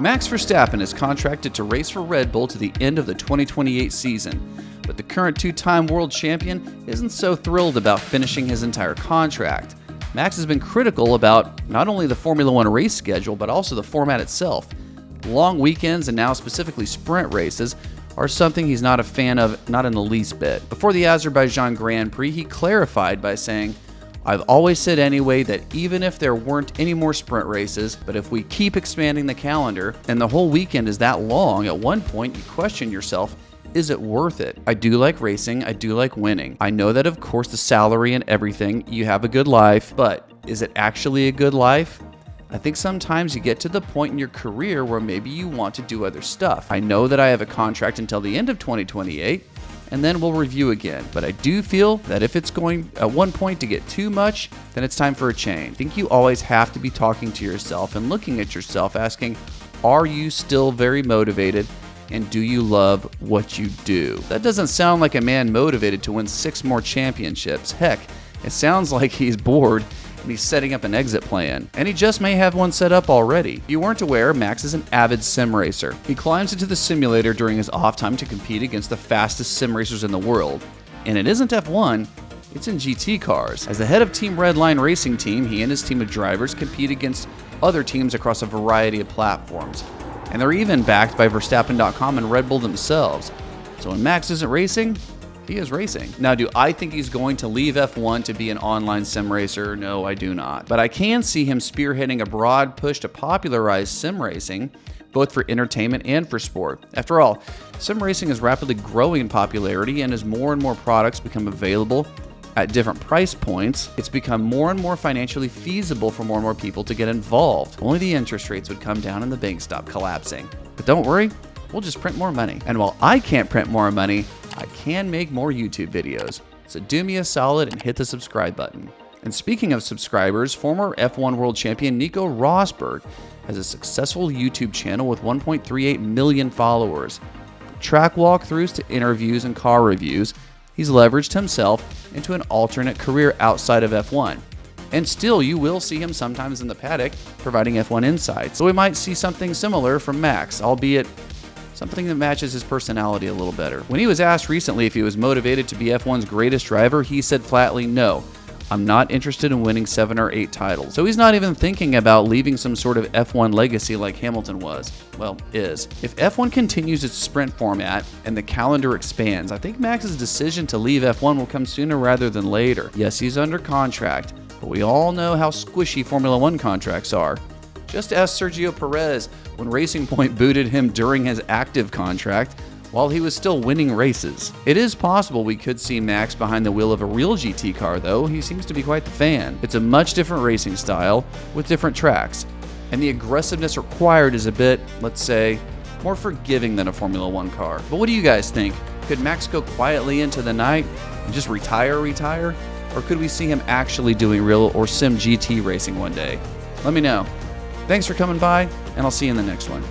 Max Verstappen is contracted to race for Red Bull to the end of the 2028 season, but the current two-time world champion isn't so thrilled about finishing his entire contract. Max has been critical about not only the Formula One race schedule, but also the format itself. Long weekends, and now specifically sprint races, are something he's not a fan of, not in the least bit. Before the Azerbaijan Grand Prix, he clarified by saying, "I've always said anyway that even if there weren't any more sprint races, but if we keep expanding the calendar and the whole weekend is that long, at one point you question yourself, is it worth it? I do like racing, I do like winning. I know that of course the salary and everything, you have a good life, but is it actually a good life? I think sometimes you get to the point in your career where maybe you want to do other stuff. I know that I have a contract until the end of 2028, and then we'll review again. But I do feel that if it's going at one point to get too much, then it's time for a change." I think you always have to be talking to yourself and looking at yourself, asking, are you still very motivated? And do you love what you do? That doesn't sound like a man motivated to win 6 more championships. Heck, it sounds like he's bored and he's setting up an exit plan. And he just may have one set up already. If you weren't aware, Max is an avid sim racer. He climbs into the simulator during his off time to compete against the fastest sim racers in the world. And it isn't F1, it's in GT cars. As the head of Team Redline Racing Team, he and his team of drivers compete against other teams across a variety of platforms. And they're even backed by Verstappen.com and Red Bull themselves. So when Max isn't racing, he is racing. Now, do I think he's going to leave F1 to be an online sim racer? No, I do not. But I can see him spearheading a broad push to popularize sim racing, both for entertainment and for sport. After all, sim racing is rapidly growing in popularity, and as more and more products become available at different price points, it's become more and more financially feasible for more and more people to get involved. Only the interest rates would come down and the banks stop collapsing. But don't worry, we'll just print more money. And while I can't print more money, I can make more YouTube videos. So do me a solid and hit the subscribe button. And speaking of subscribers, former F1 world champion Nico Rosberg has a successful YouTube channel with 1.38 million followers. From track walkthroughs to interviews and car reviews, he's leveraged himself into an alternate career outside of F1. And still, you will see him sometimes in the paddock providing F1 insights. So we might see something similar from Max, albeit something that matches his personality a little better. When he was asked recently if he was motivated to be F1's greatest driver, he said flatly, "No, I'm not interested in winning 7 or 8 titles." So he's not even thinking about leaving some sort of F1 legacy like Hamilton was. Well, is. If F1 continues its sprint format and the calendar expands, I think Max's decision to leave F1 will come sooner rather than later. Yes, he's under contract, but we all know how squishy Formula One contracts are. Just ask Sergio Perez when Racing Point booted him during his active contract while he was still winning races. It is possible we could see Max behind the wheel of a real GT car, though. He seems to be quite the fan. It's a much different racing style with different tracks, and the aggressiveness required is a bit, let's say, more forgiving than a Formula One car. But what do you guys think? Could Max go quietly into the night and just retire? Or could we see him actually doing real or sim GT racing one day? Let me know. Thanks for coming by, and I'll see you in the next one.